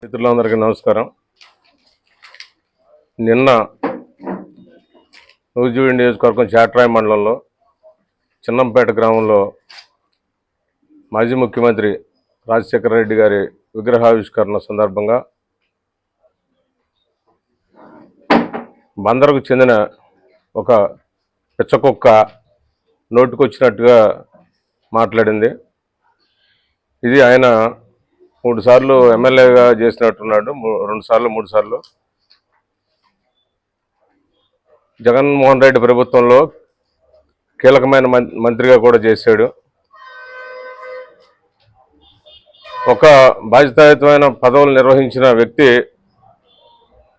మిత్రులందరికీ నమస్కారం. నిన్న నూజివీడు నియోజకవర్గం చాట్రాయి మండలంలో చిన్నంపేట గ్రామంలో మాజీ ముఖ్యమంత్రి రాజశేఖర రెడ్డి గారి విగ్రహావిష్కరణ సందర్భంగా బందరకు చెందిన ఒక పిచ్చకుక్క నోటికొచ్చినట్టుగా మాట్లాడింది. ఇది ఆయన 3 సార్లు ఎమ్మెల్యేగా చేసినట్టున్నాడు. 2 సార్లు 3 సార్లు జగన్మోహన్ రెడ్డి ప్రభుత్వంలో కీలకమైన మంత్రిగా కూడా చేశాడు. ఒక బాధ్యతాయుతమైన పదవులు నిర్వహించిన వ్యక్తి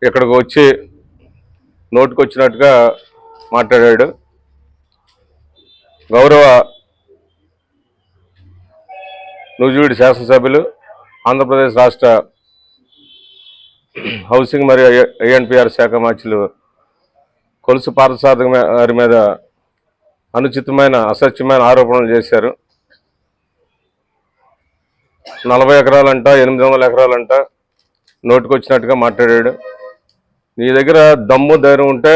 ఇక్కడికి వచ్చి నోటికొచ్చినట్టుగా మాట్లాడాడు. గౌరవ నూజివీడు శాసనసభ్యులు, ఆంధ్రప్రదేశ్ రాష్ట్ర హౌసింగ్ మరియు ఐఎన్పిఆర్ శాఖ మంత్రులు కొలుసు పార్థసారథి గారి మీద అనుచితమైన అసత్యమైన ఆరోపణలు చేశారు. 40 ఎకరాలంట, 800 ఎకరాలంట నోటికొచ్చినట్టుగా మాట్లాడాడు. నీ దగ్గర దమ్ము ధైర్యం ఉంటే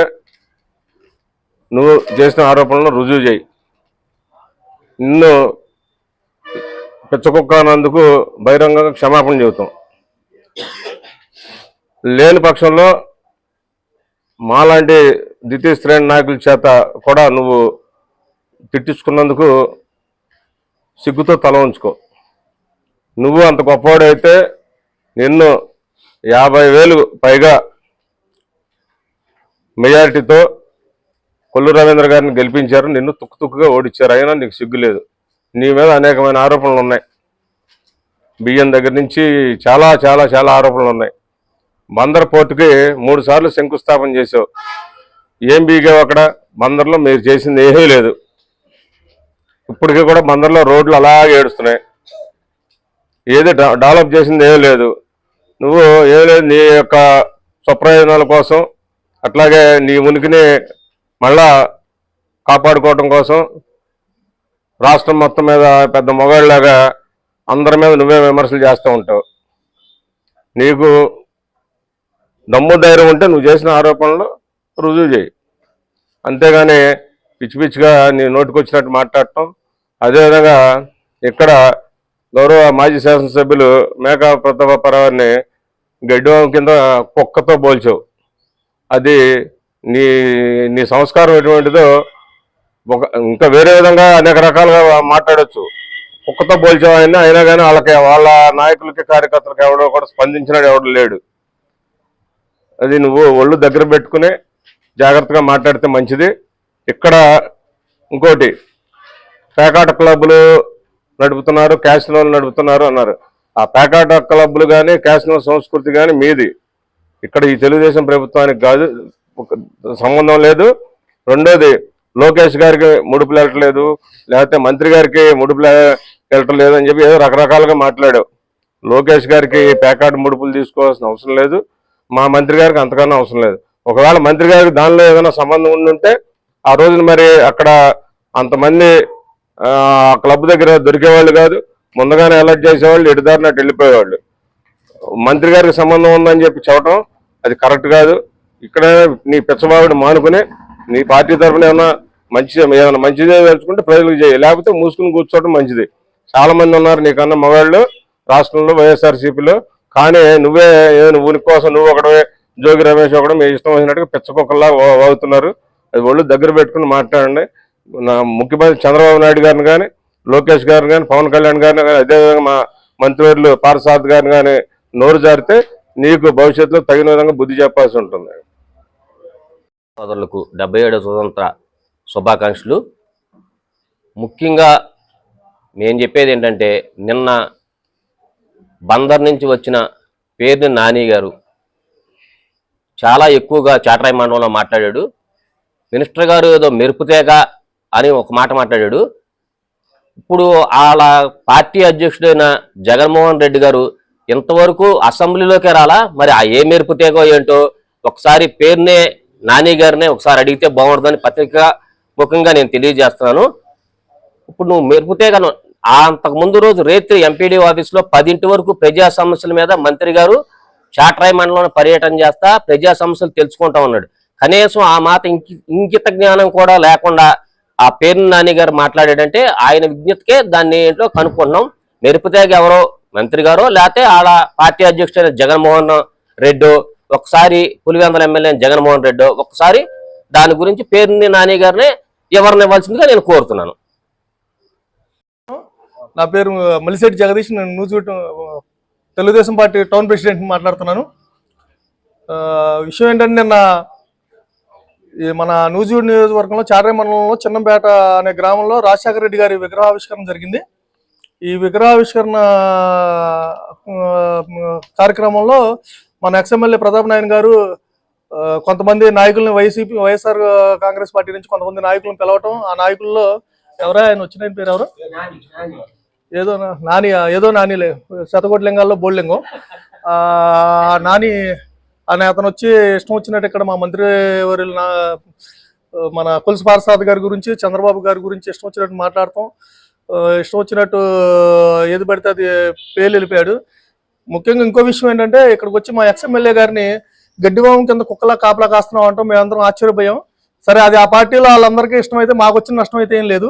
నువ్వు చేసిన ఆరోపణలను రుజువు చేయి. నిన్ను పిచ్చకుక్క అన్నందుకు బహిరంగంగా క్షమాపణ చెబుతాం. లేని పక్షంలో మాలాంటి ద్వితీయ శ్రేణి నాయకుల చేత కూడా నువ్వు తిట్టించుకున్నందుకు సిగ్గుతో తల ఉంచుకో. నువ్వు అంత గొప్పవాడైతే నిన్ను 50,000 పైగా మెజారిటీతో కొల్లు రవీంద్ర గారిని గెలిపించారు. నిన్ను తుక్కుగా ఓడించారు. అయినా నీకు సిగ్గు లేదు. నీ మీద అనేకమైన ఆరోపణలు ఉన్నాయి. బియ్యం దగ్గర నుంచి చాలా చాలా చాలా ఆరోపణలు ఉన్నాయి. బందర్ పోర్టుకి 3 సార్లు శంకుస్థాపన చేసావు. ఏం బీగావు అక్కడ? బందర్లో మీరు చేసింది ఏమీ లేదు. ఇప్పటికీ కూడా బందర్లో రోడ్లు అలాగే ఏడుస్తున్నాయి. ఏది డెవలప్ చేసింది ఏమీ లేదు. నువ్వు ఏమీ లేదు. నీ యొక్క స్వప్రయోజనాల కోసం, అట్లాగే నీ ఉనికిని మళ్ళా కాపాడుకోవటం కోసం రాష్ట్రం మొత్తం మీద పెద్ద మొగాళ్ళలాగా అందరి మీద నువ్వే విమర్శలు చేస్తూ ఉంటావు. నీకు దమ్ము ధైర్యం ఉంటే నువ్వు చేసిన ఆరోపణలు రుజువు చేయి. అంతేగాని పిచ్చి పిచ్చిగా నీ నోటికొచ్చినట్టు మాట్లాడటం. అదేవిధంగా ఇక్కడ గౌరవ మాజీ శాసనసభ్యులు మేకా ప్రతాపరావుని గడ్డివాము కింద కుక్కతో పోల్చావు. అది నీ నీ సంస్కారం ఎటువంటిదో ఇంకా వేరే విధంగా అనేక రకాలుగా మాట్లాడచ్చు. కుక్కతో పోల్చావు ఆయన. అయినా కానీ వాళ్ళ నాయకులకి కార్యకర్తలకు ఎవడో కూడా స్పందించినాడు ఎవడు లేడు. అది నువ్వు ఒళ్ళు దగ్గర పెట్టుకుని జాగ్రత్తగా మాట్లాడితే మంచిది. ఇక్కడ ఇంకోటి, పేకాట క్లబ్బులు నడుపుతున్నారు, క్యాసినోలు నడుపుతున్నారు అన్నారు. ఆ పేకాట క్లబ్బులు కానీ క్యాసినో సంస్కృతి కానీ మీది. ఇక్కడ ఈ తెలుగుదేశం ప్రభుత్వానికి కాదు, సంబంధం లేదు. రెండోది, లోకేష్ గారికి ముడుపులు వెళ్ళట్లేదు, లేకపోతే మంత్రి గారికి ముడుపులు వెళ్ళటం లేదు అని చెప్పి ఏదో రకరకాలుగా మాట్లాడావు. లోకేష్ గారికి పేకాట ముడుపులు తీసుకోవాల్సిన అవసరం లేదు. మా మంత్రి గారికి అంతకన్నా అవసరం లేదు. ఒకవేళ మంత్రి గారికి దానిలో ఏదైనా సంబంధం ఉండుంటే ఆ రోజున మరి అక్కడ అంతమంది క్లబ్ దగ్గర దొరికేవాళ్ళు కాదు. ముందుగానే అలర్ట్ చేసేవాళ్ళు, ఎటుదారినట్టు వెళ్ళిపోయేవాళ్ళు. మంత్రి గారికి సంబంధం ఉందని చెప్పి చెప్పడం అది కరెక్ట్ కాదు. ఇక్కడ నీ పిచ్చబాబుని మానుకుని నీ పార్టీ తరఫున ఏమైనా మంచిదే తెలుసుకుంటే ప్రజలకు చేయి, లేకపోతే మూసుకుని కూర్చోవడం మంచిది. చాలా మంది ఉన్నారు నీకన్నా మగాళ్ళు రాష్ట్రంలో వైఎస్ఆర్సీపీలో. కానీ నువ్వే ఉనికి కోసం నువ్వు ఒకడే, జోగి రమేష్ ఒకడు మీ ఇష్టం వచ్చినట్టుగా పిచ్చకుక్కల్లా వాగుతున్నారు. అది ఒళ్ళు దగ్గర పెట్టుకుని మాట్లాడండి. నా ముఖ్యమంత్రి చంద్రబాబు నాయుడు గారిని కానీ, లోకేష్ గారిని కానీ, పవన్ కళ్యాణ్ గారిని కానీ, అదేవిధంగా మా మంత్రివర్యులు పార్థసారథి గారిని కానీ నోరు జారితే నీకు భవిష్యత్తులో తగిన విధంగా బుద్ధి చెప్పాల్సి ఉంటుంది. సోదరులకు 77వ స్వతంత్ర శుభాకాంక్షలు. ముఖ్యంగా నేను చెప్పేది ఏంటంటే, నిన్న బందర్ నుంచి వచ్చిన పేర్ని నాని గారు చాలా ఎక్కువగా చాట్రాయి మండలంలో మాట్లాడాడు. మినిస్టర్ గారు ఏదో మెరుపుతేగ అని ఒక మాట మాట్లాడాడు. ఇప్పుడు వాళ్ళ పార్టీ అధ్యక్షుడైన జగన్మోహన్ రెడ్డి గారు ఇంతవరకు అసెంబ్లీలోకే రాలా. మరి ఆ ఏ మెరుపుతేగో ఏంటో ఒకసారి పేరునే నాని గారినే ఒకసారి అడిగితే బాగుంటుందని పత్రికా ముఖంగా నేను తెలియజేస్తున్నాను. ఇప్పుడు నువ్వు మెరుపుతేగను అంతకు ముందు రోజు రేత్రి ఎంపీడీ ఆఫీస్లో 10 వరకు ప్రజా సమస్యల మీద మంత్రి గారు చాట్రాయి మండలంలో పర్యటన చేస్తా ప్రజా సమస్యలు తెలుసుకుంటా ఉన్నాడు. కనీసం ఆ మాట ఇంకిత జ్ఞానం కూడా లేకుండా ఆ పేరు నాని గారు మాట్లాడాడంటే ఆయన విజ్ఞతకే దాన్ని ఏంటో కనుక్కుంటున్నాం. మెరుపుతేగ ఎవరో మంత్రి గారో లేకపోతే ఆడ పార్టీ అధ్యక్షుడైన జగన్మోహన్ రెడ్డి, ఒకసారి పులివెందుల ఎమ్మెల్యే జగన్మోహన్ రెడ్డి, ఒకసారి దాని గురించి పేరుని నాని గారిని ఎవరిని ఇవ్వాల్సిందిగా నేను కోరుతున్నాను. నా పేరు మలిశెట్టి జగదీష్. నేను Nuzvid Telugu Desam party town president మాట్లాడుతున్నాను. విషయం ఏంటంటే నిన్న మన నూజివీడు నియోజకవర్గంలో చాట్రాయి మండలంలో చిన్నంపేట అనే గ్రామంలో రాజశేఖర రెడ్డి గారి విగ్రహావిష్కరణ జరిగింది. ఈ విగ్రహావిష్కరణ కార్యక్రమంలో మన ఎక్స్ఎమ్మెల్యే ప్రతాప్ నాయన్ గారు కొంతమంది నాయకుల్ని వైఎస్ఆర్ కాంగ్రెస్ పార్టీ నుంచి కొంతమంది నాయకులను పిలవటం, ఆ నాయకుల్లో ఎవరా ఆయన వచ్చిన పేరు ఎవరు ఏదో నానిలే శతకోటి లింగాల్లో బోల్లింగం నాని అనే అతను వచ్చి ఇష్టం వచ్చినట్టు ఇక్కడ మా మంత్రి వర్యులు మన కొలుసు పార్సాద్ గారి గురించి, చంద్రబాబు గారి గురించి ఇష్టం వచ్చినట్టు మాట్లాడతాం, ఇష్టం వచ్చినట్టు ఏది పడితే అది పేర్లు వెళ్ళిపోయాడు. ముఖ్యంగా ఇంకో విషయం ఏంటంటే ఇక్కడికి వచ్చి మా ఎక్స్ఎమ్మెల్యే గారిని గడ్డివామం కింద కుక్కలా కాపలా కాస్తున్నాం అంటాం. మేమందరం ఆశ్చర్యపోయాం. సరే, అది ఆ పార్టీలో వాళ్ళందరికీ ఇష్టమైతే మాకు వచ్చిన నష్టం అయితే ఏం లేదు.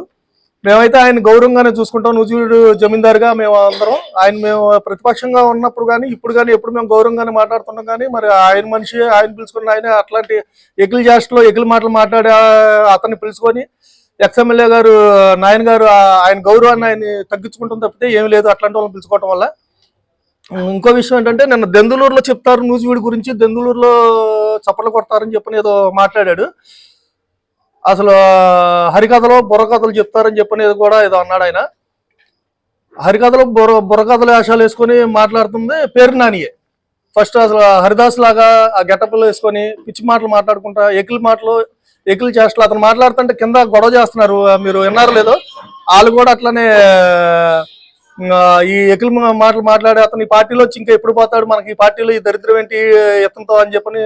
మేమైతే ఆయన గౌరవంగానే చూసుకుంటాం. నూజివీడు జమీందారుగా మేము అందరం మేము ప్రతిపక్షంగా ఉన్నప్పుడు కానీ ఇప్పుడు కానీ ఎప్పుడు మేము గౌరవంగానే మాట్లాడుతున్నాం. కానీ మరి ఆయన మనిషి, ఆయన పిలుచుకుని ఆయన అట్లాంటి ఎగిలి జాస్ట్లో ఎగిలి మాటలు మాట్లాడి అతన్ని పిలుచుకొని ఎక్స్ఎమ్మెల్యే గారు నాయన్ గారు ఆయన గౌరవాన్ని ఆయన తగ్గించుకుంటాం తప్పితే ఏమి లేదు అట్లాంటి వాళ్ళని పిలుచుకోవటం వల్ల. ఇంకో విషయం ఏంటంటే నిన్న దెందులూరులో చెప్తారు నూజివీడు గురించి, దెందులూరులో చప్పట్లు కొడతారని చెప్పని ఏదో మాట్లాడాడు. అసలు హరికథలో బుర్రకథలు చెప్తారని చెప్పనేది కూడా ఏదో అన్నాడు ఆయన. హరికథలో బుర్రకథలు వేషాలు వేసుకొని మాట్లాడుతుంది పేరు నానియే. ఫస్ట్ అసలు హరిదాస్ లాగా ఆ గెటప్లు వేసుకొని పిచ్చి మాటలు మాట్లాడుకుంటా ఎకిలి చేష్టలు అతను మాట్లాడుతుంటే కింద గొడవ చేస్తున్నారు. మీరు విన్నారో లేదో, వాళ్ళు కూడా అట్లనే ఈ ఎకిలి మాటలు మాట్లాడి అతను ఈ పార్టీలో వచ్చి ఇంకా ఎప్పుడు పోతాడు, మనకి ఈ పార్టీలో ఈ దరిద్రం ఏంటి ఎత్తంతో అని చెప్పని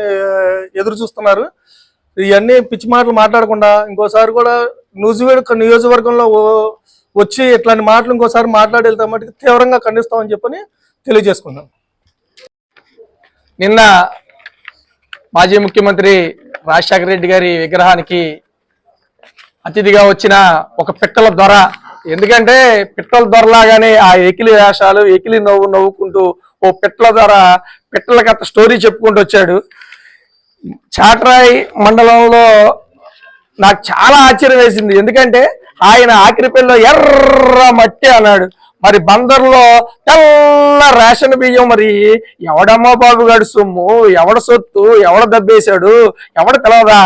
ఎదురు చూస్తున్నారు. ఇవన్నీ పిచ్చి మాటలు మాట్లాడకుండా ఇంకోసారి కూడా నూజివీడు నియోజకవర్గంలో వచ్చి ఇట్లాంటి మాటలు ఇంకోసారి మాట్లాడి వెళ్తాం మటుకు తీవ్రంగా ఖండిస్తామని చెప్పని తెలియజేసుకున్నాం. నిన్న మాజీ ముఖ్యమంత్రి రాజశేఖర రెడ్డి గారి విగ్రహానికి అతిథిగా వచ్చిన ఒక పిట్టల దొర, ఎందుకంటే పిట్టల దొరలాగానే ఆ ఎకిలి వేషాలు, ఎకిలి నవ్వుకుంటూ ఓ పిట్టల దొర పిట్టలకి అంత స్టోరీ చెప్పుకుంటూ వచ్చాడు. చాట్రాయి మండలంలో నాకు చాలా ఆశ్చర్యం వేసింది. ఎందుకంటే ఆయన ఆఖరిపల్లిలో ఎర్ర మట్టి అన్నాడు, మరి బందర్లో తెల్ల రేషన్ బియ్యం. మరి ఎవడమ్మా బాబు గారి సొమ్ము, ఎవడ సొత్తు, ఎవడ దబ్బేశాడు, ఎవడ తెలవదా?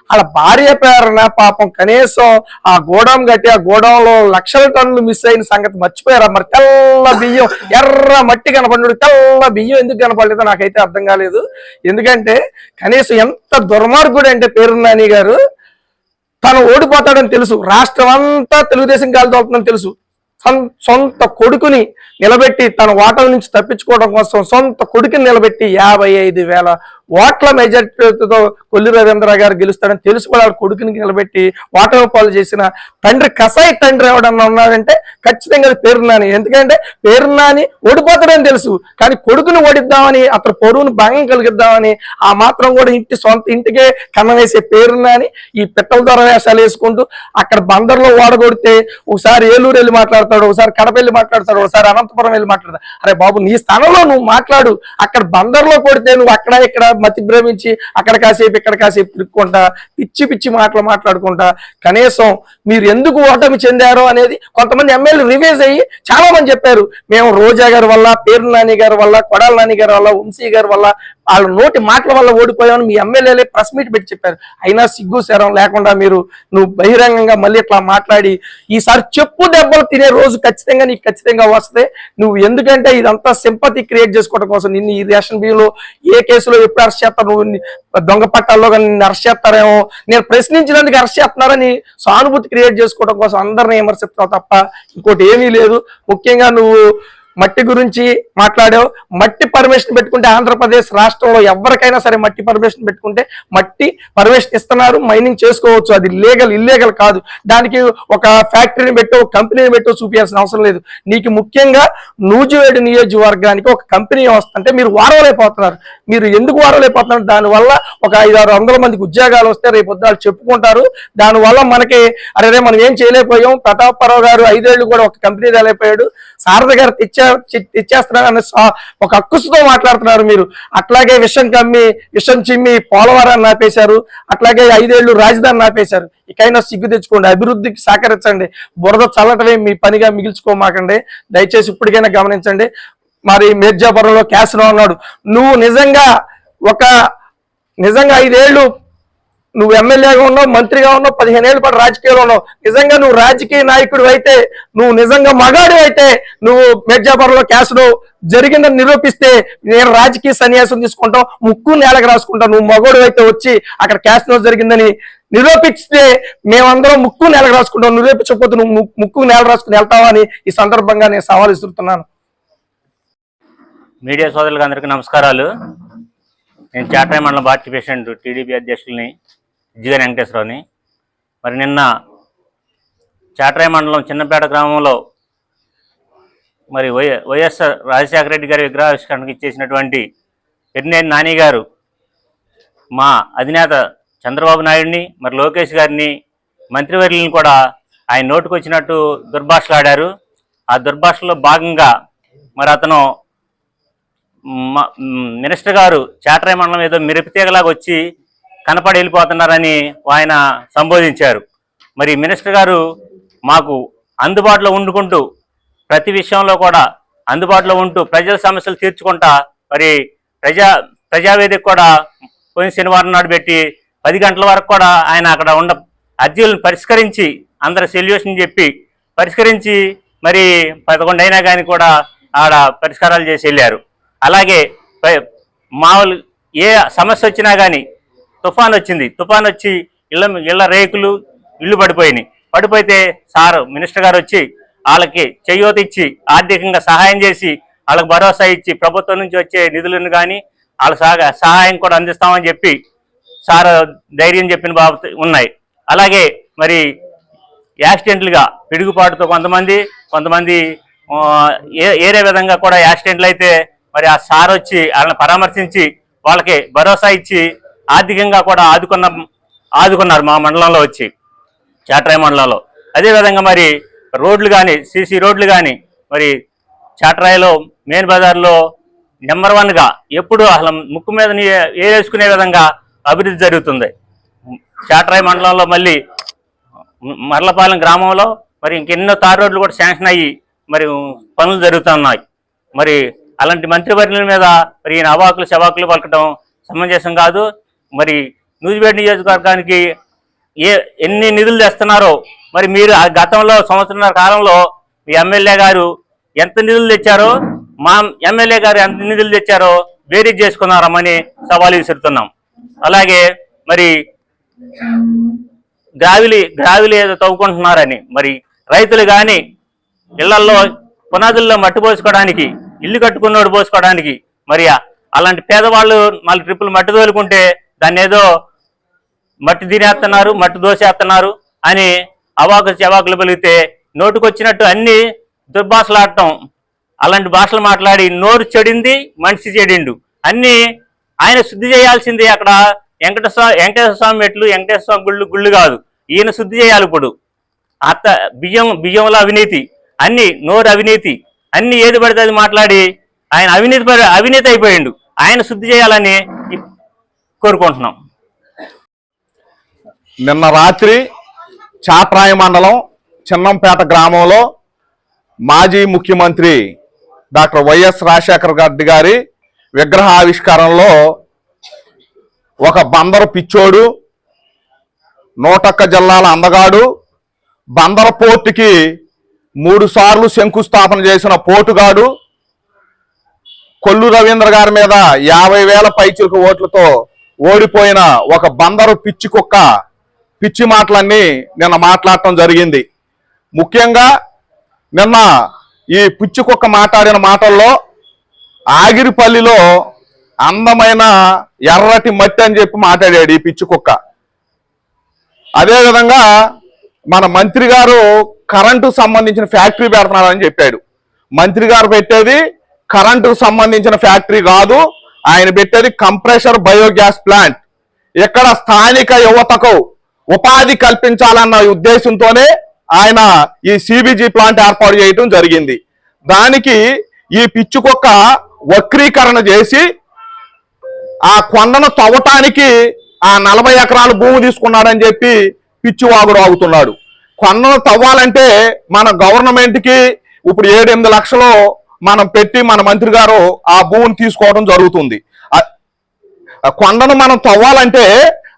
వాళ్ళ భార్య పేరున పాపం కనీసం ఆ గోడాం కట్టి ఆ గోడంలో లక్షల టన్నులు మిస్ అయిన సంగతి మర్చిపోయారా? మరి తెల్ల బియ్యం, ఎర్ర మట్టి కనపడ్డాడు, తెల్ల బియ్యం ఎందుకు కనపడలేదో నాకైతే అర్థం కాలేదు. ఎందుకంటే కనీసం ఎంత దుర్మార్గుడు అంటే పేరు నాని గారు, తను ఓడిపోతాడని తెలుసు, రాష్ట్రం అంతా తెలుగుదేశం గాలి తోలుతుందని తెలుసు, సొంత కొడుకుని నిలబెట్టి తన ఓటమి నుంచి తప్పించుకోవడం కోసం సొంత కొడుకుని నిలబెట్టి 55,000 ఓట్ల మెజార్టీతో కొల్లి రవీంద్ర గారు గెలుస్తాడని తెలుసు కూడా కొడుకుని నిలబెట్టి ఓటమి పాలు చేసిన తండ్రి, కసాయి తండ్రి ఎవడన్నా ఉన్నాడంటే ఖచ్చితంగా అది పేరు నాని. ఎందుకంటే పేరు నాని ఓడిపోతాడని తెలుసు, కానీ కొడుకుని ఓడిద్దామని అతను పొరువును భంగం కలిగిద్దామని ఆ మాత్రం కూడా సొంత ఇంటికే కన్నం వేసే పేరు నాని ఈ పిట్టల ద్వారా వేషాలు వేసుకుంటూ అక్కడ బందర్లో ఓడగొడితే ఒకసారి ఏలూరు వెళ్ళి మాట్లాడతాడు, ఒకసారి కడప వెళ్ళి మాట్లాడతాడు, ఒకసారి అనంతపురం వెళ్ళి మాట్లాడతాడు. అరే బాబు, నీ స్థానంలో నువ్వు మాట్లాడు. అక్కడ బందర్లో కొడితే నువ్వు అక్కడ ఇక్కడ మతి భ్రమించి అక్కడ కాసేపు ఇక్కడ కాసేపు తిరుక్కుంటా పిచ్చి పిచ్చి మాటలు మాట్లాడుకుంటా కనీసం మీరు ఎందుకు ఓటమి చెందారో అనేది కొంతమంది ఎమ్మెల్యే రివైజ్ అయ్యి చాలా మంది చెప్పారు. మేము రోజా గారి వల్ల, పేరు నాని గారి వల్ల, కొడాల నాని గారి వల్ల, వంశీ గారి వల్ల, వాళ్ళ నోటి మాటల వల్ల ఓడిపోయామని మీ ఎమ్మెల్యేలే ప్రెస్ మీట్ పెట్టి చెప్పారు. అయినా సిగ్గు శరం లేకుండా నువ్వు బహిరంగంగా మళ్ళీ ఇట్లా మాట్లాడి ఈసారి చెప్పు దెబ్బలు తినే రోజు ఖచ్చితంగా నీకు ఖచ్చితంగా వస్తే నువ్వు, ఎందుకంటే ఇదంతా సింపతి క్రియేట్ చేసుకోవడం కోసం నిన్ను ఈ రేషన్ బియ్యంలో ఏ కేసులో ఎప్పుడు అరెస్ట్ చేస్తారు, నువ్వు దొంగ పట్టాల్లో కానీ నిన్ను అరెస్ట్ చేస్తారేమో, నేను ప్రశ్నించినందుకు అరెస్ట్ చేస్తున్నారని సానుభూతి క్రియేట్ చేసుకోవడం కోసం అందరినీ విమర్శిస్తున్నావు తప్ప ఇంకోటి ఏమీ లేదు. ముఖ్యంగా నువ్వు మట్టి గురించి మాట్లాడావు. మట్టి పర్మిషన్ పెట్టుకుంటే ఆంధ్రప్రదేశ్ రాష్ట్రంలో ఎవరికైనా సరే మట్టి పర్మిషన్ పెట్టుకుంటే మట్టి పర్మిషన్ ఇస్తున్నారు, మైనింగ్ చేసుకోవచ్చు. అది లీగల్ ఇల్లీగల్ కాదు. దానికి ఒక ఫ్యాక్టరీని పెట్టో కంపెనీని పెట్టో చూపించాల్సిన అవసరం లేదు. నీకు ముఖ్యంగా నూజివేడు నియోజకవర్గానికి ఒక కంపెనీ వస్తుంటే మీరు వారవలేకపోతున్నారు. మీరు ఎందుకు వారవలేకపోతున్నారు? దానివల్ల ఒక 500-600 మందికి ఉద్యోగాలు వస్తే రేపు పొద్దులు చెప్పుకుంటారు. దానివల్ల మనకి అరే మనం ఏం చేయలేకపోయాం. ప్రతాపరావు గారు 5 ఏళ్ళు కూడా ఒక కంపెనీ తేలేకపోయాడు. శారద గారు తెచ్చేస్తున్నారు అనే ఒక అక్కుసుతో మాట్లాడుతున్నారు మీరు. అట్లాగే విషం చిమ్మి పోలవరాన్ని ఆపేశారు. అట్లాగే 5 ఏళ్ళు రాజధానిని ఆపేశారు. ఇకైనా సిగ్గు తెచ్చుకోండి, అభివృద్ధికి సహకరించండి. బురద చల్లటమే మీ పనిగా మిగిల్చుకోమాకండి. దయచేసి ఇప్పటికైనా గమనించండి. మరి మిర్జాపురంలో క్యాసినో అన్నాడు. నువ్వు నిజంగా 5 ఏళ్ళు నువ్వు ఎమ్మెల్యేగా ఉన్నావు, మంత్రిగా ఉన్నావు, 15 ఏళ్ళ పాటు రాజకీయాల్లో ఉన్నావు. నిజంగా నువ్వు రాజకీయ నాయకుడు అయితే, నువ్వు నిజంగా మగాడు అయితే నువ్వు మిర్జాపురంలో క్యాసినో జరిగిందని నిరూపిస్తే నేను రాజకీయ సన్యాసం తీసుకుంటాం, ముక్కు నేలకు రాసుకుంటాం. నువ్వు మగోడు అయితే వచ్చి అక్కడ క్యాసినో జరిగిందని నిరూపిస్తే మేమందరం ముక్కు నేలకు రాసుకుంటాం. నిరూపించకపోతే నువ్వు ముక్కు నేల రాసుకుని వెళ్తావా అని ఈ సందర్భంగా నేను సవాల్ ఇస్తున్నాను. మీడియా సోదరులకు అందరికీ నమస్కారాలు. నేను చాట్రాయి మండలం పార్టీ ప్రెసిడెంట్ టీడీపీ అధ్యక్షుల్ని జిగన్ వెంకటేశ్వరరావుని. మరి నిన్న చాట్రాయి మండలం చిన్నపేట గ్రామంలో మరి వైఎస్ఆర్ రాజశేఖర రెడ్డి గారి విగ్రహావిష్కరణకు ఇచ్చేసినటువంటి పెద్దినేని నాని గారు మా అధినేత చంద్రబాబు నాయుడిని మరి లోకేష్ గారిని మంత్రివర్యులను కూడా ఆయన నోటుకొచ్చినట్టు దుర్భాషలాడారు. ఆ దుర్భాషలో భాగంగా మరి అతను మినిస్టర్ గారు చాట్రాయి మండలం ఏదో మిరపతీగలాగా వచ్చి కనపడి వెళ్ళిపోతున్నారని ఆయన సంబోధించారు. మరి మినిస్టర్ గారు మాకు అందుబాటులో ఉండుకుంటూ ప్రతి విషయంలో కూడా అందుబాటులో ఉంటూ ప్రజల సమస్యలు తీర్చుకుంటా మరి ప్రజావేదిక కూడా పోయిన శనివారం నాడు పెట్టి 10 గంటల వరకు కూడా ఆయన అక్కడ అర్జీలను పరిష్కరించి అందరు సొల్యూషన్ చెప్పి పరిష్కరించి మరి 11 అయినా కానీ కూడా ఆడ పరిష్కారాలు చేసి వెళ్ళారు. అలాగే మామూలు ఏ సమస్య వచ్చినా కానీ తుఫాన్ వచ్చి ఇళ్ళ రేకులు ఇల్లు పడిపోయితే మినిస్టర్ గారు వచ్చి వాళ్ళకి చేయూత ఇచ్చి ఆర్థికంగా సహాయం చేసి వాళ్ళకి భరోసా ఇచ్చి ప్రభుత్వం నుంచి వచ్చే నిధులను కానీ వాళ్ళ సహాయం కూడా అందిస్తామని చెప్పి సార్ ధైర్యం చెప్పిన బాబు ఉన్నాయి. అలాగే మరి యాక్సిడెంట్లుగా పిడుగుపాటుతో కొంతమంది ఏరే విధంగా కూడా యాక్సిడెంట్లు అయితే మరి ఆ సార్ వచ్చి వాళ్ళని పరామర్శించి వాళ్ళకి భరోసా ఇచ్చి ఆర్థికంగా కూడా ఆదుకున్నారు మా మండలంలో వచ్చి చాట్రాయి మండలంలో. అదేవిధంగా మరి రోడ్లు కానీ సీసీ రోడ్లు కానీ మరి చాట్రాయిలో మెయిన్ బజార్లో నెంబర్ 1గా ఎప్పుడు అసలు ముక్కు మీద వేసుకునే విధంగా అభివృద్ధి జరుగుతుంది. చాట్రాయి మండలంలో మళ్ళీ మర్లపాలెం గ్రామంలో మరి ఇంకెన్నో తార్ రోడ్లు కూడా శాంక్షన్ అయ్యి మరి పనులు జరుగుతున్నాయి. మరి అలాంటి మంత్రివర్యుల మీద మరి ఈయన అవాకులు శవాకులు పలకటం సమంజసం కాదు. మరి నూజివేడు నియోజకవర్గానికి ఎన్ని నిధులు తెస్తున్నారో మరి మీరు ఆ గతంలో సంవత్సరాల కాలంలో మీ ఎమ్మెల్యే గారు ఎంత నిధులు తెచ్చారో మా ఎమ్మెల్యే గారు ఎంత నిధులు తెచ్చారో బేరీజ్ చేసుకున్నారమని సవాలు విసురుతున్నాం. అలాగే మరి గ్రావిలి ఏదో తవ్వుకుంటున్నారని మరి రైతులు కానీ ఇళ్లల్లో పునాదుల్లో మట్టి పోసుకోవడానికి ఇల్లు కట్టుకున్నోడు పోసుకోవడానికి మరి అలాంటి పేదవాళ్ళు 4 ట్రిప్పులు మట్టి తోలుకుంటే దాన్ని ఏదో మట్టి తినేస్తున్నారు మట్టి దోసేస్తున్నారు అని అవాకులు పలిగితే నోటుకొచ్చినట్టు అన్ని దుర్భాషలాడటం, అలాంటి భాషలు మాట్లాడి నోరు చెడింది మనిషి చెడిండు అన్ని ఆయన శుద్ధి చేయాల్సింది. అక్కడ వెంకటేశ్వర స్వామి మెట్లు వెంకటేశ్వర స్వామి గుళ్ళు కాదు, ఈయన శుద్ధి చేయాలి. ఇప్పుడు బియ్యంలో అవినీతి అన్ని నోరు అవినీతి అన్ని ఏది పడితే అది మాట్లాడి ఆయన అవినీతి అయిపోయిండు. ఆయన శుద్ధి చేయాలని కోరుకుంటున్నాం. నిన్న రాత్రి చాట్రాయి మండలం చిన్నంపేట గ్రామంలో మాజీ ముఖ్యమంత్రి డాక్టర్ వైఎస్ రాజశేఖర రెడ్డి గారి విగ్రహావిష్కరణలో ఒక బందరు పిచ్చోడు, 101 జిల్లాల అందగాడు, బందర పోర్టుకి 3 సార్లు శంకుస్థాపన చేసిన పోటుగాడు, కొల్లు రవీంద్ర గారి మీద 50,000 పైచిలకు ఓట్లతో ఓడిపోయిన ఒక బందరు పిచ్చి కుక్క పిచ్చి మాటలన్నీ నిన్న మాట్లాడటం జరిగింది. ముఖ్యంగా నిన్న ఈ పిచ్చి కుక్క మాట్లాడిన మాటల్లో ఆగిరిపల్లిలో అందమైన ఎర్రటి మట్టి అని చెప్పి మాట్లాడాడు ఈ పిచ్చి కుక్క. అదేవిధంగా మన మంత్రి గారు కరెంటు సంబంధించిన ఫ్యాక్టరీ పెడుతున్నారని చెప్పాడు. మంత్రి గారు పెట్టేది కరెంటుకు సంబంధించిన ఫ్యాక్టరీ కాదు, ఆయన పెట్టేది కంప్రెషర్ బయోగ్యాస్ ప్లాంట్. ఇక్కడ స్థానిక యువతకు ఉపాధి కల్పించాలన్న ఉద్దేశంతోనే ఆయన ఈ సిబిజీ ప్లాంట్ ఏర్పాటు చేయడం జరిగింది. దానికి ఈ పిచ్చి కుక్క వక్రీకరణ చేసి ఆ కొండను తవ్వటానికి ఆ 40 ఎకరాల భూమి తీసుకున్నాడని చెప్పి పిచ్చివాగుడు ఆగుతున్నాడు. కొండను తవ్వాలంటే మన గవర్నమెంట్కి ఇప్పుడు 7-8 లక్షలు మనం పెట్టి మన మంత్రి గారు ఆ భూమిని తీసుకోవడం జరుగుతుంది. కొండను మనం తవ్వాలంటే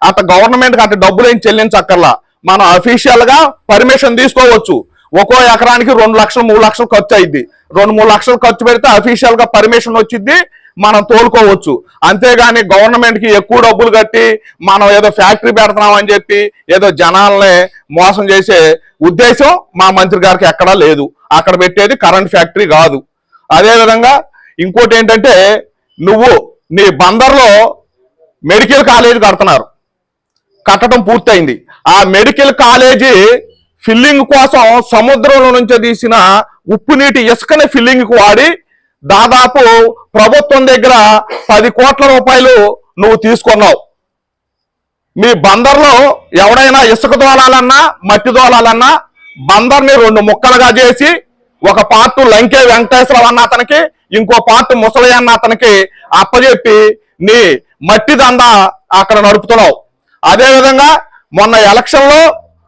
అత గవర్నమెంట్కి అటు డబ్బులు ఏం చెల్లించక్కర్లా, మనం అఫీషియల్ గా పర్మిషన్ తీసుకోవచ్చు. ఒక్కో ఎకరానికి 2 లక్షలు 3 లక్షలు ఖర్చు అయింది. 2-3 లక్షలు ఖర్చు పెడితే అఫీషియల్ గా పర్మిషన్ వచ్చింది, మనం తోలుకోవచ్చు. అంతేగాని గవర్నమెంట్ కి ఎక్కువ డబ్బులు కట్టి మనం ఏదో ఫ్యాక్టరీ పెడుతున్నాం అని చెప్పి ఏదో జనాల్ని మోసం చేసే ఉద్దేశం మా మంత్రి గారికి ఎక్కడా లేదు. అక్కడ పెట్టేది కరెంట్ ఫ్యాక్టరీ కాదు. అదేవిధంగా ఇంకోటి ఏంటంటే, నువ్వు నీ బందర్లో మెడికల్ కాలేజ్ కడుతున్నారు, కట్టడం పూర్తయింది. ఆ మెడికల్ కాలేజీ ఫిల్లింగ్ కోసం సముద్రంలో నుంచి తీసిన ఉప్పు నీటి ఇసుకని ఫిల్లింగ్ కు వాడి దాదాపు ప్రభుత్వం దగ్గర 10 కోట్ల రూపాయలు నువ్వు తీసుకున్నావు. మీ బందర్లో ఎవడైనా ఇసుక దోలాలన్నా మట్టి దోలాలన్నా బందర్ని 2 ముక్కలుగా చేసి ఒక పార్ట్ లంకే వెంకటేశ్వరరావు అన్న అతనికి, ఇంకో పార్ట్ ముసలయ్య అన్న అతనికి అప్పచెప్పి నీ మట్టి దంద అక్కడ నడుపుతున్నావు. అదేవిధంగా మొన్న ఎలక్షన్ లో